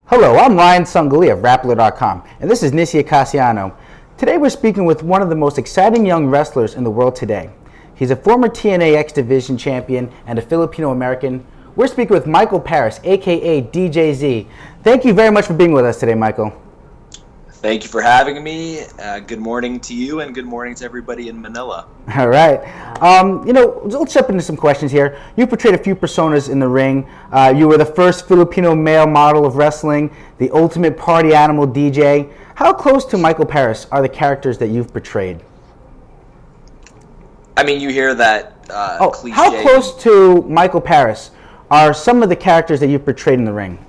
Hello, I'm Ryan Songalia of Rappler.com, and this is Nissi Acasiano. Today we're speaking with one of the most exciting young wrestlers in the world today. He's a former TNA X Division champion and a Filipino American. We're speaking with Michael Parris, aka DJZ. Thank you very much for being with us today, Michael. Thank you for having me. Good morning to you, and good morning to everybody in Manila. All right. Let's jump into some questions here. You portrayed a few personas in the ring. You were the first Filipino male model of wrestling, the ultimate party animal DJ. How close to Michael Parris are the characters that you've portrayed? I mean, you hear that cliche. How close to Michael Parris are some of the characters that you've portrayed in the ring?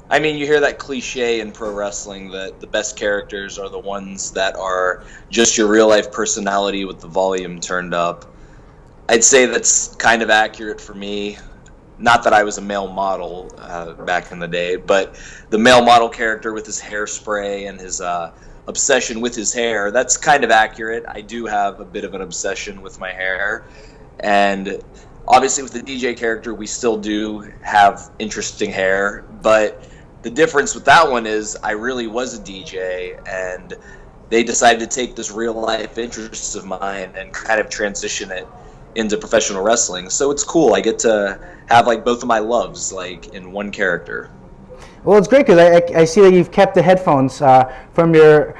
I mean, you hear that cliche in pro wrestling that the best characters are the ones that are just your real-life personality with the volume turned up. I'd say that's kind of accurate for me. Not that I was a male model back in the day, but the male model character with his hairspray and his obsession with his hair, that's kind of accurate. I do have a bit of an obsession with my hair. And obviously with the DJ character, we still do have interesting hair, but the difference with that one is I really was a DJ, and they decided to take this real life interest of mine and kind of transition it into professional wrestling. So it's cool. I get to have like both of my loves like in one character. Well, it's great because I see that you've kept the headphones from your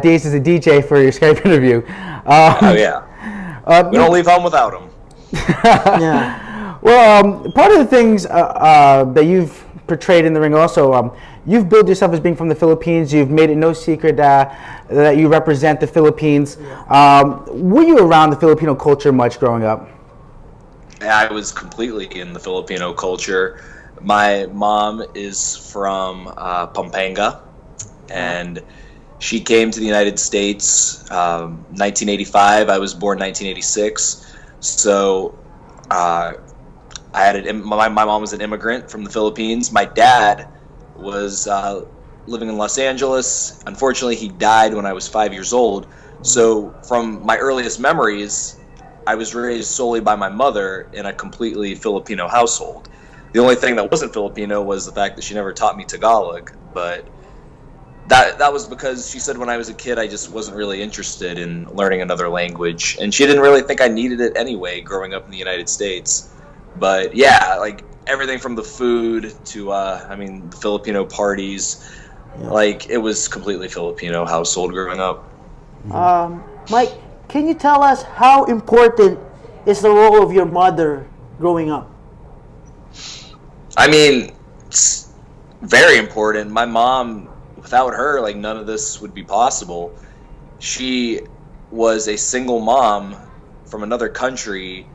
days as a DJ for your Skype interview. Oh yeah. We don't leave home without them. Yeah. Well, part of the things that you've portrayed in the ring also, you've billed yourself as being from the Philippines. You've made it no secret that you represent the Philippines. Were you around the Filipino culture much growing up? I was completely in the Filipino culture. My mom is from Pampanga, and she came to the United States 1985. I was born 1986. So my mom was an immigrant from the Philippines. My dad was living in Los Angeles. Unfortunately, he died when I was 5 years old. So from my earliest memories, I was raised solely by my mother in a completely Filipino household. The only thing that wasn't Filipino was the fact that she never taught me Tagalog, but that was because she said when I was a kid I just wasn't really interested in learning another language, and she didn't really think I needed it anyway growing up in the United States. But yeah, like everything from the food to the Filipino parties, like it was completely Filipino household growing up. Mike, can you tell us how important is the role of your mother growing up? I mean, it's very important. My mom, without her, like none of this would be possible. She was a single mom from another country.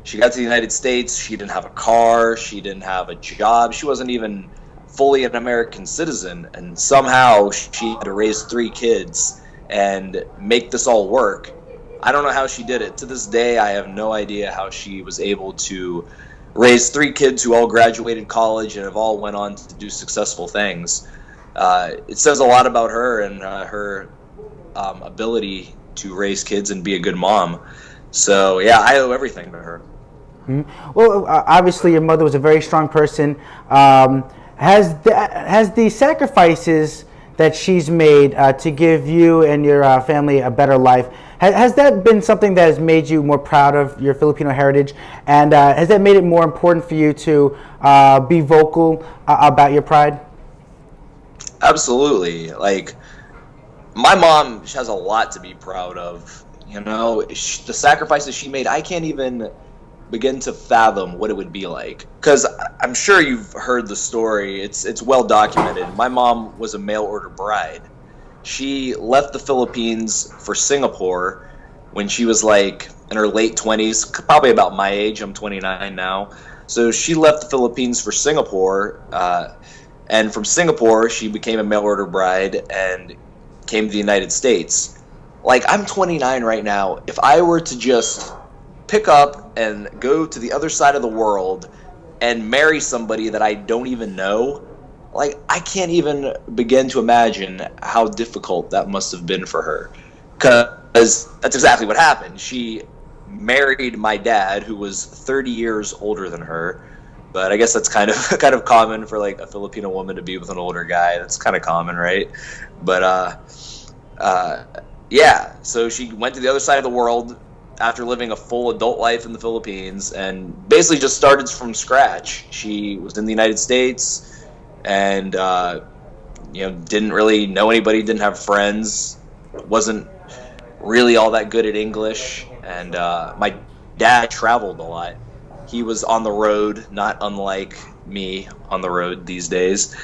She got to the United States. She didn't have a car. She didn't have a job. She wasn't even fully an American citizen. And somehow she had to raise 3 kids and make this all work. I don't know how she did it. To this day, I have no idea how she was able to raise 3 kids who all graduated college and have all went on to do successful things. It says a lot about her and her ability to raise kids and be a good mom. So yeah, I owe everything to her. Mm-hmm. Well, obviously your mother was a very strong person. Has the sacrifices that she's made to give you and your family a better life, has that been something that has made you more proud of your Filipino heritage? And has that made it more important for you to be vocal about your pride? Absolutely. Like, my mom has a lot to be proud of. You know, the sacrifices she made, I can't even begin to fathom what it would be like. Because I'm sure you've heard the story. It's well documented. My mom was a mail-order bride. She left the Philippines for Singapore when she was like in her late 20s, probably about my age. I'm 29 now. So she left the Philippines for Singapore, and from Singapore she became a mail-order bride and came to the United States. Like, I'm 29 right now. If I were to just pick up and go to the other side of the world and marry somebody that I don't even know, like, I can't even begin to imagine how difficult that must have been for her. Because that's exactly what happened. She married my dad, who was 30 years older than her, But I guess that's kind of kind of common for like a Filipino woman to be with an older guy. That's kind of common, right? But yeah. So she went to the other side of the world after living a full adult life in the Philippines, and basically just started from scratch. She was in the United States, and didn't really know anybody, didn't have friends, wasn't really all that good at English, and my dad traveled a lot. He was on the road, not unlike me on the road these days.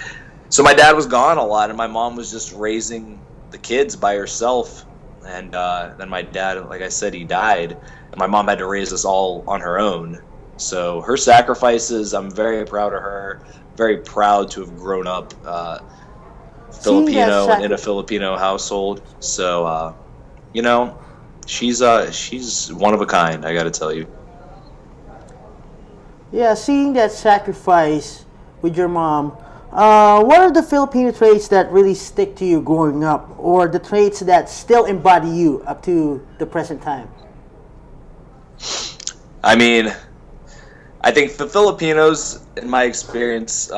So my dad was gone a lot, and my mom was just raising the kids by herself. And then my dad, like I said, he died, and my mom had to raise us all on her own. So her sacrifices, I'm very proud of her. Very proud to have grown up Filipino and in a Filipino household. So, she's one of a kind, I got to tell you. Yeah, seeing that sacrifice with your mom, what are the Filipino traits that really stick to you growing up, or the traits that still embody you up to the present time? I mean, I think the Filipinos, in my experience,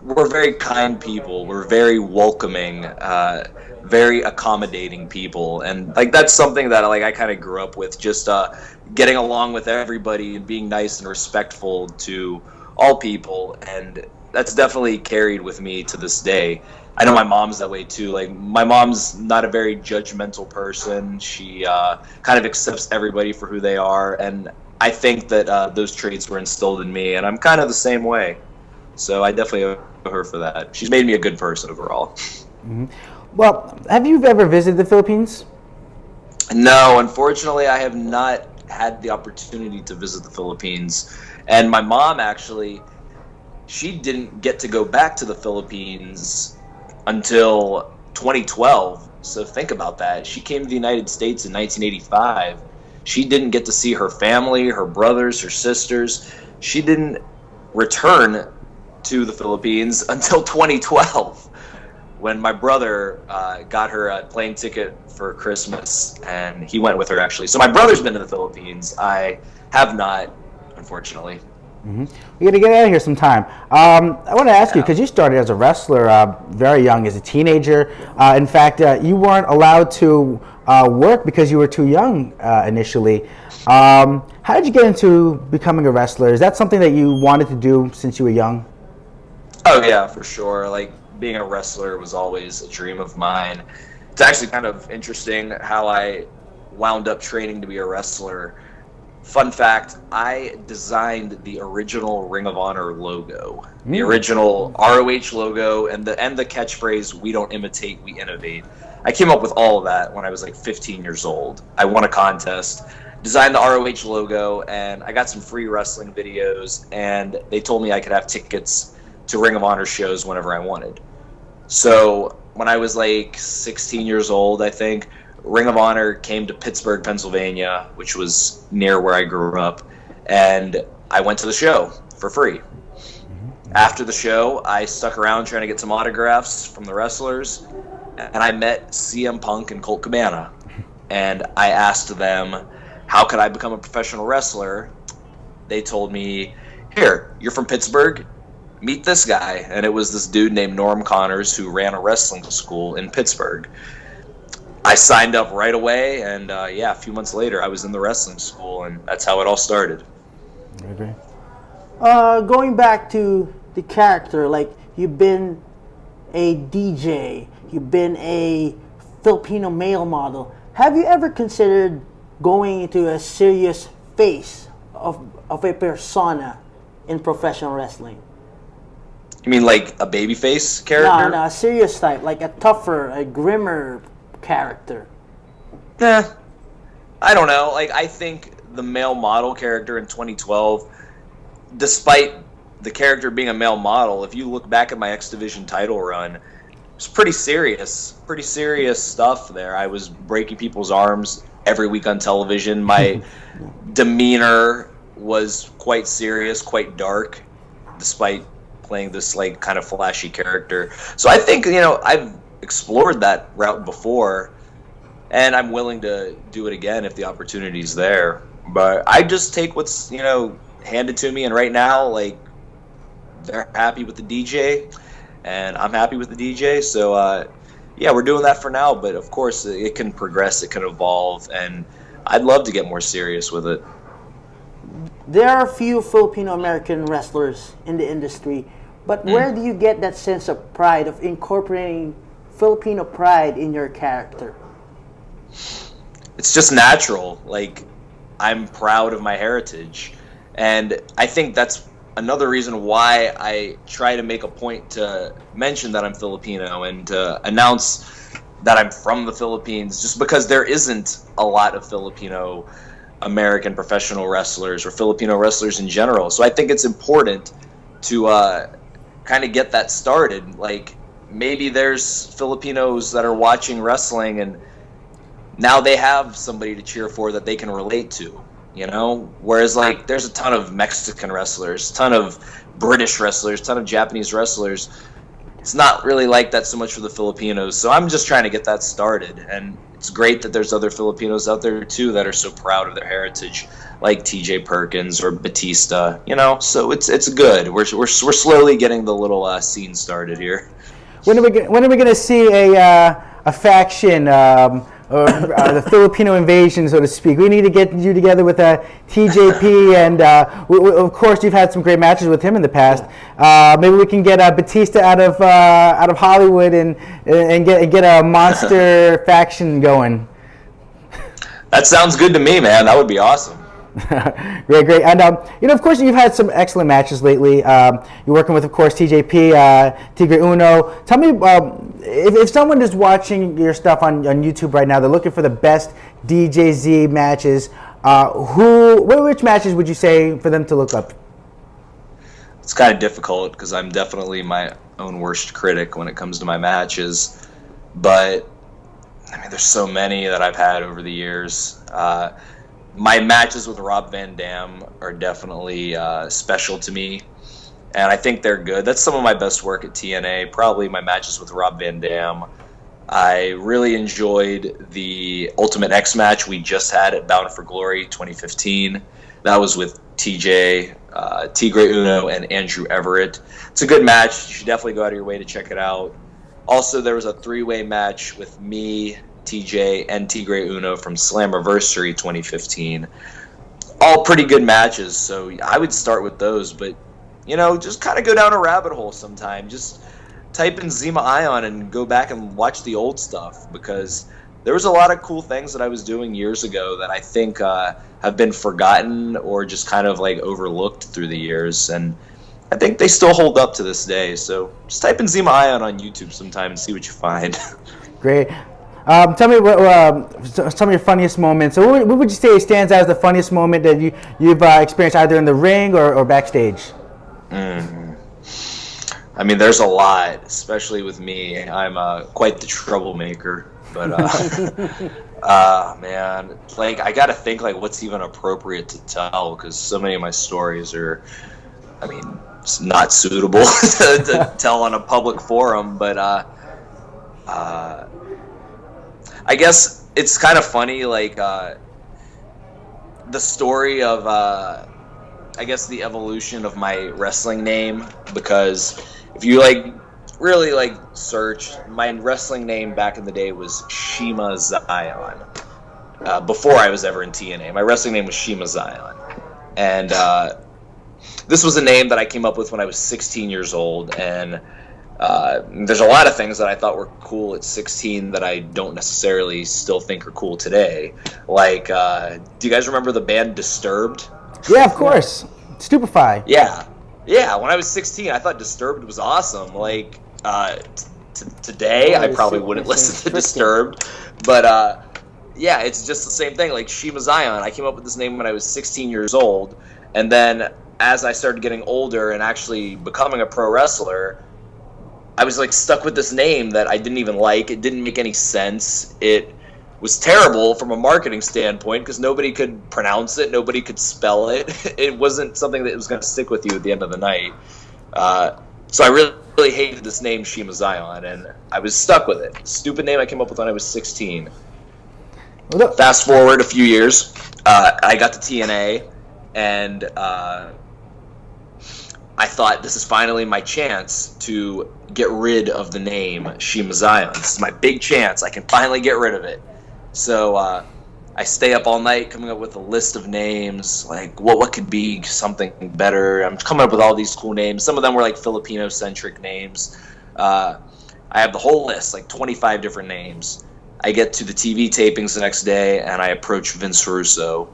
we're very kind people. We're very welcoming, very accommodating people, and like that's something that like I kind of grew up with, just getting along with everybody and being nice and respectful to all people, and that's definitely carried with me to this day. I know my mom's that way too. Like my mom's not a very judgmental person. She kind of accepts everybody for who they are, and I think that those traits were instilled in me, and I'm kind of the same way. So I definitely owe her for that. She's made me a good person overall. Mm-hmm. Well, have you ever visited the Philippines? No, unfortunately, I have not had the opportunity to visit the Philippines. And my mom, actually, she didn't get to go back to the Philippines until 2012. So think about that. She came to the United States in 1985. She didn't get to see her family, her brothers, her sisters. She didn't return to the Philippines until 2012, when my brother got her a plane ticket for Christmas, and he went with her, actually. So my brother's been to the Philippines. I have not, unfortunately. Mm-hmm. We got to get out of here sometime. I want to ask you, because you started as a wrestler very young, as a teenager. In fact, you weren't allowed to work because you were too young initially. How did you get into becoming a wrestler? Is that something that you wanted to do since you were young? Oh, yeah, for sure. Like, being a wrestler was always a dream of mine. It's actually kind of interesting how I wound up training to be a wrestler. Fun fact, I designed the original Ring of Honor logo, the original ROH logo, and the catchphrase, "We don't imitate, we innovate." I came up with all of that when I was like 15 years old. I won a contest, designed the ROH logo, and I got some free wrestling videos, and they told me I could have tickets to Ring of Honor shows whenever I wanted. So when I was like 16 years old, I think, Ring of Honor came to Pittsburgh, Pennsylvania, which was near where I grew up, and I went to the show for free. After the show, I stuck around trying to get some autographs from the wrestlers, and I met CM Punk and Colt Cabana, and I asked them, how could I become a professional wrestler? They told me, here, you're from Pittsburgh, meet this guy. And it was this dude named Norm Connors who ran a wrestling school in Pittsburgh. I signed up right away, and a few months later I was in the wrestling school, and that's how it all started. I agree. Going back to the character, like you've been a DJ, you've been a Filipino male model. Have you ever considered going into a serious face of a persona in professional wrestling? You mean like a babyface character? No, a serious type, like a tougher, a grimmer character. I don't know. Like, I think the male model character in 2012, despite the character being a male model, if you look back at my X Division title run, it's pretty serious stuff there. I was breaking people's arms every week on television. My demeanor was quite serious, quite dark, despite playing this like kind of flashy character. So I think, I've explored that route before, and I'm willing to do it again if the opportunity's there. But I just take what's handed to me, and right now, like, they're happy with the DJ, and I'm happy with the DJ. So, yeah, we're doing that for now. But of course, it can progress, it can evolve, and I'd love to get more serious with it. There are a few Filipino American wrestlers in the industry, but where do you get that sense of pride of incorporating Filipino pride in your character? It's just natural. Like, I'm proud of my heritage, and I think that's another reason why I try to make a point to mention that I'm Filipino and to announce that I'm from the Philippines, just because there isn't a lot of Filipino American professional wrestlers or Filipino wrestlers in general. So I think it's important to kind of get that started. Like, maybe there's Filipinos that are watching wrestling and now they have somebody to cheer for that they can relate to, you know? Whereas, like, there's a ton of Mexican wrestlers, ton of British wrestlers, ton of Japanese wrestlers. It's not really like that so much for the Filipinos. So I'm just trying to get that started. And it's great that there's other Filipinos out there, too, that are so proud of their heritage, like TJ Perkins or Batista, you know? So it's good. We're slowly getting the little scene started here. When are we going to see a faction, or the Filipino Invasion, so to speak? We need to get you together with TJP, and of course you've had some great matches with him in the past. Maybe we can get Batista out of Hollywood and get a monster faction going. That sounds good to me, man. That would be awesome. Great. And, of course, you've had some excellent matches lately. You're working with, of course, TJP, Tigre Uno. Tell me, if someone is watching your stuff on YouTube right now, they're looking for the best DJZ matches, which matches would you say for them to look up? It's kind of difficult because I'm definitely my own worst critic when it comes to my matches. But, I mean, there's so many that I've had over the years. My matches with Rob Van Dam are definitely special to me, and I think they're good. That's some of my best work at TNA, probably my matches with Rob Van Dam. I really enjoyed the Ultimate X match we just had at Bound for Glory 2015. That was with TJ, Tigre Uno, and Andrew Everett. It's a good match. You should definitely go out of your way to check it out. Also, there was a three-way match with me, TJ, and Tigre Uno from Slammiversary 2015. All pretty good matches, so I would start with those. But, just kind of go down a rabbit hole sometime. Just type in Zima Ion and go back and watch the old stuff, because there was a lot of cool things that I was doing years ago that I think have been forgotten or just kind of like overlooked through the years, and I think they still hold up to this day. So just type in Zima Ion on YouTube sometime and see what you find. Great. Tell me some of your funniest moments. So what would you say stands out as the funniest moment that you've experienced either in the ring or backstage? I mean, there's a lot, especially with me. I'm quite the troublemaker. But, man, like, I got to think, like, what's even appropriate to tell, because so many of my stories are, I mean, it's not suitable to tell on a public forum. But I guess it's kind of funny, like, the story of, I guess, the evolution of my wrestling name, because if you, like, really, like, search, my wrestling name back in the day was Shima Zion. Before I was ever in TNA, my wrestling name was Shima Zion. And this was a name that I came up with when I was 16 years old, and there's a lot of things that I thought were cool at 16 that I don't necessarily still think are cool today. Like, do you guys remember the band Disturbed? Yeah, of course. Stupefy. Yeah, when I was 16, I thought Disturbed was awesome. Like, today, I probably wouldn't listen to Disturbed. But, yeah, it's just the same thing. Like, Shima Zion, I came up with this name when I was 16 years old. And then, as I started getting older and actually becoming a pro wrestler, I was, like, stuck with this name that I didn't even like. It didn't make any sense. It was terrible from a marketing standpoint because nobody could pronounce it, nobody could spell it. It wasn't something that was going to stick with you at the end of the night. So I really hated this name, Shima Zion, and I was stuck with it. Stupid name I came up with when I was 16. Fast forward a few years, I got to TNA, and I thought this is finally my chance to get rid of the name Shima Zion. This is my big chance. I can finally get rid of it. So I stay up all night coming up with a list of names, like what could be something better. I'm coming up with all these cool names. Some of them were like Filipino-centric names. I have the whole list, like 25 different names. I get to the TV tapings the next day, and I approach Vince Russo,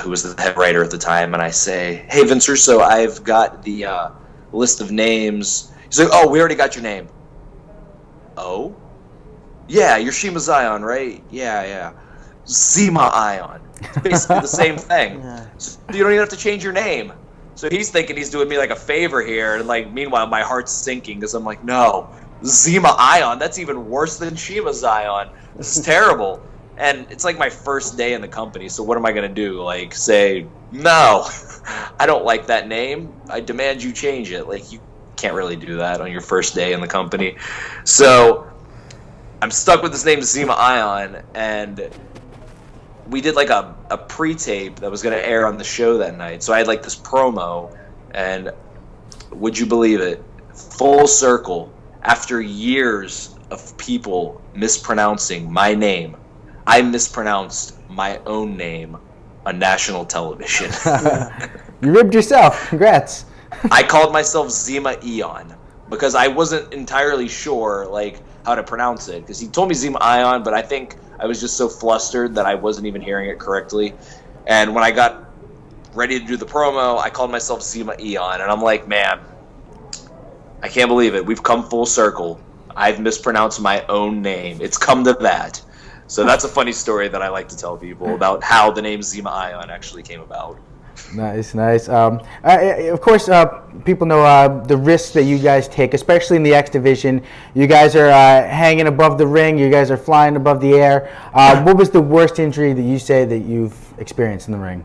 who was the head writer at the time, and I say, "Hey, Vince Russo, I've got the list of names." He's like, "Oh, we already got your name." "Oh? Yeah, you're Shima Zion, right?" Yeah. Zima Ion. It's basically the same thing. Yeah. So you don't even have to change your name. So he's thinking he's doing me like a favor here, and like meanwhile my heart's sinking because I'm like, no, Zima Ion, that's even worse than Shima Zion. This is terrible. And it's like my first day in the company, so what am I going to do? Like, say, no, I don't like that name. I demand you change it. Like, you can't really do that on your first day in the company. So I'm stuck with this name, Zima Ion, and we did like a pre-tape that was going to air on the show that night. So I had like this promo, and would you believe it? Full circle, after years of people mispronouncing my name, I mispronounced my own name on national television. You ribbed yourself. Congrats. I called myself Zima Eon because I wasn't entirely sure like how to pronounce it, because he told me Zima Ion, but I think I was just so flustered that I wasn't even hearing it correctly. And when I got ready to do the promo, I called myself Zima Eon, and I'm like, man, I can't believe it. We've come full circle. I've mispronounced my own name. It's come to that. So that's a funny story that I like to tell people about how the name Zima Ion actually came about. Nice. Of course, people know the risks that you guys take, especially in the X division. You guys are hanging above the ring. You guys are flying above the air. What was the worst injury that you say that you've experienced in the ring?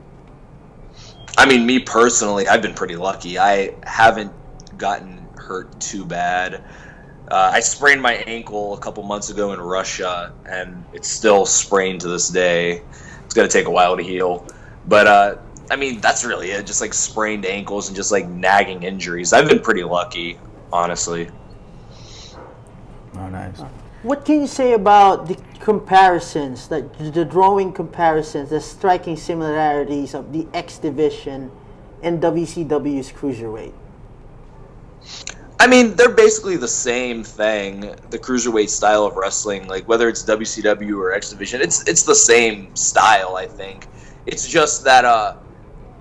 I mean, me personally, I've been pretty lucky. I haven't gotten hurt too bad. I sprained my ankle a couple months ago in Russia, and it's still sprained to this day. It's going to take a while to heal. But, I mean, that's really it. Just, like, sprained ankles and just, like, nagging injuries. I've been pretty lucky, honestly. Oh, nice. What can you say about the comparisons, the drawing comparisons, the striking similarities of the X division and WCW's Cruiserweight? I mean, they're basically the same thing, the cruiserweight style of wrestling. Like, whether it's WCW or X Division, it's the same style, I think. It's just that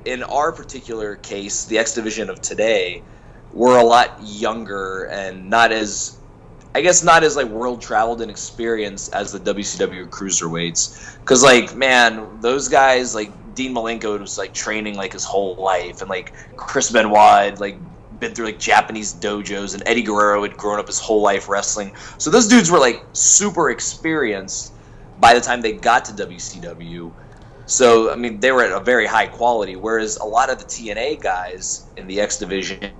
in our particular case, the X Division of today, we're a lot younger and not as like world-traveled in experience as the WCW cruiserweights. Because, like, man, those guys, like, Dean Malenko was, like, training, like, his whole life. And, like, Chris Benoit, like, been through like Japanese dojos, and Eddie Guerrero had grown up his whole life wrestling. So those dudes were like super experienced by the time they got to WCW. So I mean, they were at a very high quality, whereas a lot of the TNA guys in the X division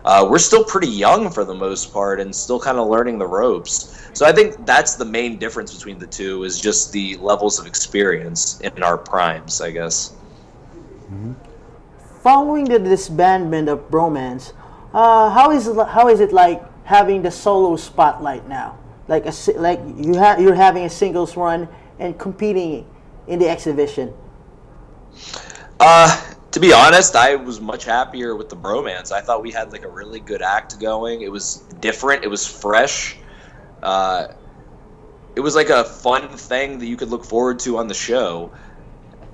were still pretty young for the most part and still kind of learning the ropes. So I think that's the main difference between the two, is just the levels of experience in our primes, I guess. Mm-hmm. Following the disbandment of Bromance, how is it like having the solo spotlight now? Like you're having a singles run and competing in the X division. To be honest, I was much happier with the Bromance. I thought we had like a really good act going. It was different. It was fresh. It was like a fun thing that you could look forward to on the show,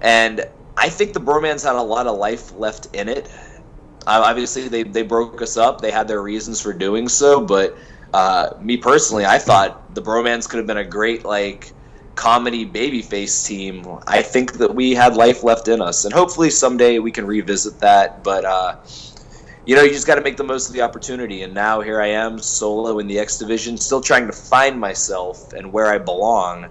and I think the Bromance had a lot of life left in it. Obviously, they broke us up. They had their reasons for doing so, but me personally, I thought the Bromance could have been a great like comedy babyface team. I think that we had life left in us, and hopefully someday we can revisit that. But you just got to make the most of the opportunity. And now here I am, solo in the X division, still trying to find myself and where I belong.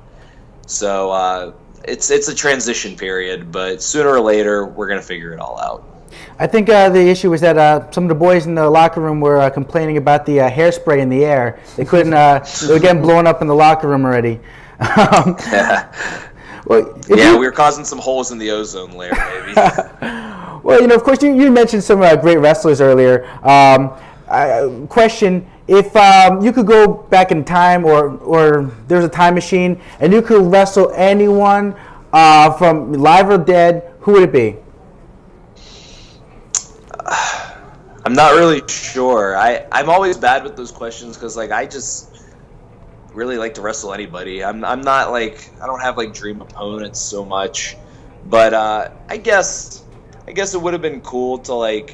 So it's a transition period, but sooner or later we're gonna figure it all out. I think the issue was that some of the boys in the locker room were complaining about the hairspray in the air. They couldn't. They were getting blown up in the locker room already. Well, Yeah, we were causing some holes in the ozone layer, maybe. Well, of course, you mentioned some great wrestlers earlier. Question: if you could go back in time, or there's a time machine, and you could wrestle anyone from live or dead, who would it be? I'm not really sure. I'm always bad with those questions because I just really like to wrestle anybody. I'm not I don't have dream opponents so much, but I guess it would have been cool to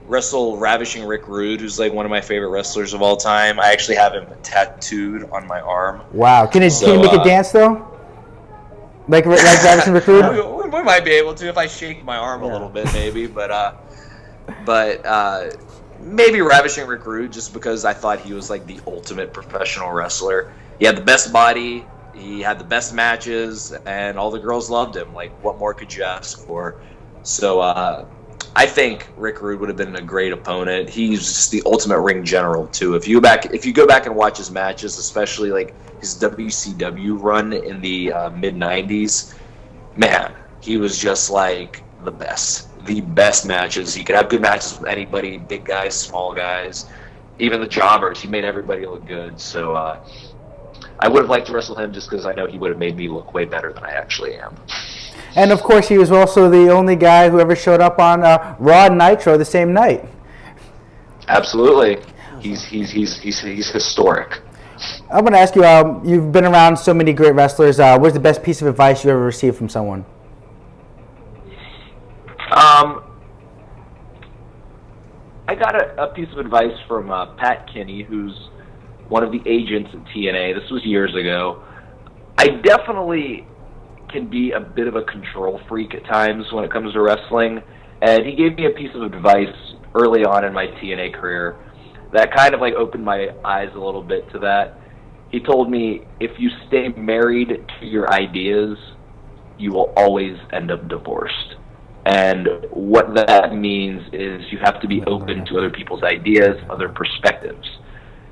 wrestle Ravishing Rick Rude, who's one of my favorite wrestlers of all time. I actually have him tattooed on my arm. Wow! Can you make a dance though? Like Ravishing Rick Rude? We might be able to if I shake my arm a little bit, maybe, but maybe Ravishing Rick Rude, just because I thought he was the ultimate professional wrestler. He had the best body, he had the best matches, and all the girls loved him. What more could you ask for? So I think Rick Rude would have been a great opponent. He's just the ultimate ring general too. If you go back and watch his matches, especially his WCW run in the mid '90s, man, he was just the best matches. He could have good matches with anybody, big guys, small guys, even the jobbers. He made everybody look good. So I would have liked to wrestle him just because I know he would have made me look way better than I actually am. And of course, he was also the only guy who ever showed up on Raw and Nitro the same night. Absolutely, he's historic. I'm going to ask you. You've been around so many great wrestlers. What's the best piece of advice you ever received from someone? I got a piece of advice from Pat Kinney, who's one of the agents at TNA. This was years ago. I definitely can be a bit of a control freak at times when it comes to wrestling, and he gave me a piece of advice early on in my TNA career that kind of opened my eyes a little bit to that. He told me, if you stay married to your ideas, you will always end up divorced. And what that means is you have to be open to other people's ideas, other perspectives.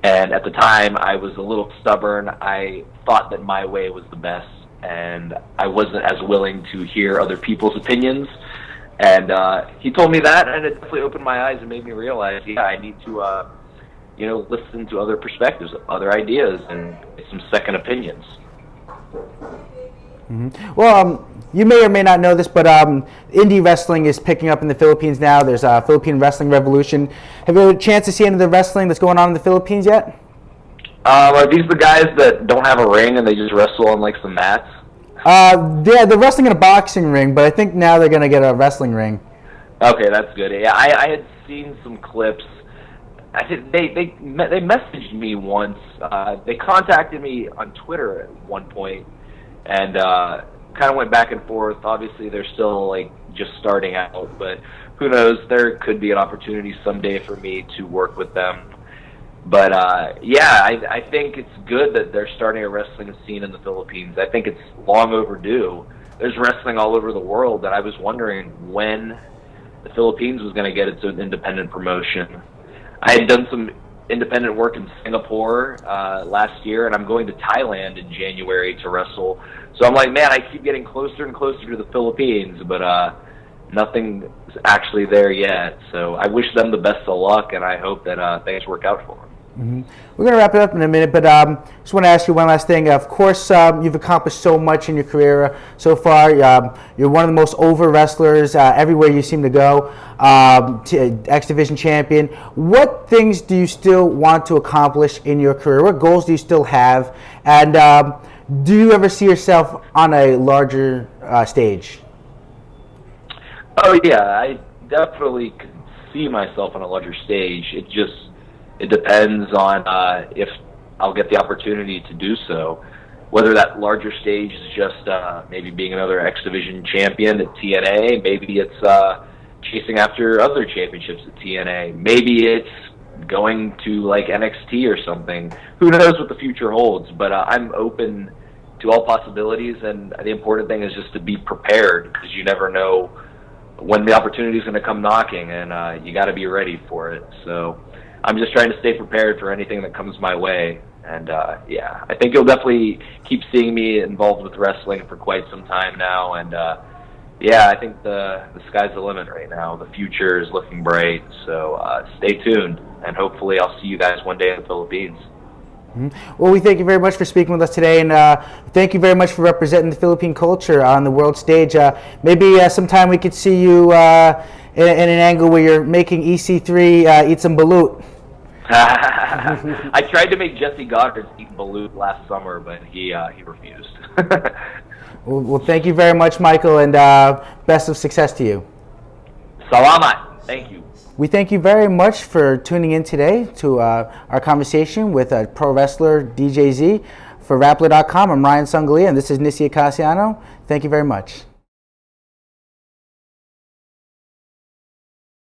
And at the time, I was a little stubborn. I thought that my way was the best, and I wasn't as willing to hear other people's opinions. And he told me that, and it definitely opened my eyes and made me realize, I need to, listen to other perspectives, other ideas, and get some second opinions. Mm-hmm. Well, you may or may not know this, but indie wrestling is picking up in the Philippines now. There's a Philippine Wrestling Revolution. Have you had a chance to see any of the wrestling that's going on in the Philippines yet? Are these the guys that don't have a ring and they just wrestle on some mats? Yeah, they're wrestling in a boxing ring, but I think now they're going to get a wrestling ring. Okay, that's good. Yeah, I had seen some clips. I think they messaged me once. They contacted me on Twitter at one point, and kind of went back and forth. Obviously, they're still just starting out, but who knows? There could be an opportunity someday for me to work with them. But I think it's good that they're starting a wrestling scene in the Philippines. I think it's long overdue. There's wrestling all over the world, and I was wondering when the Philippines was going to get its own independent promotion. I had done some independent work in Singapore last year, and I'm going to Thailand in January to wrestle. So I'm like, man, I keep getting closer and closer to the Philippines, but nothing is actually there yet. So I wish them the best of luck, and I hope that things work out for them. Mm-hmm. We're going to wrap it up in a minute, but just want to ask you one last thing. Of course, you've accomplished so much in your career so far. You're one of the most over wrestlers everywhere you seem to go. X Division champion. What things do you still want to accomplish in your career? What goals do you still have? And do you ever see yourself on a larger stage? Oh, yeah. I definitely could see myself on a larger stage. It depends on if I'll get the opportunity to do so. Whether that larger stage is just maybe being another X Division champion at TNA, maybe it's chasing after other championships at TNA, maybe it's going to NXT or something. Who knows what the future holds, but I'm open to all possibilities, and the important thing is just to be prepared, because you never know when the opportunity is going to come knocking, and you got to be ready for it. So I'm just trying to stay prepared for anything that comes my way. And yeah, I think you'll definitely keep seeing me involved with wrestling for quite some time now. And yeah, I think the sky's the limit right now. The future is looking bright. So stay tuned, and hopefully I'll see you guys one day in the Philippines. Well, we thank you very much for speaking with us today, and thank you very much for representing the Philippine culture on the world stage. Maybe sometime we could see you in an angle where you're making EC3 eat some balut. I tried to make Jesse Goddard eat balut last summer, but he refused. Well, thank you very much, Michael, and best of success to you. Salamat. Thank you. We thank you very much for tuning in today to our conversation with pro wrestler DJZ. For Rappler.com, I'm Ryan Songalia, and this is Nissi Acasiano. Thank you very much.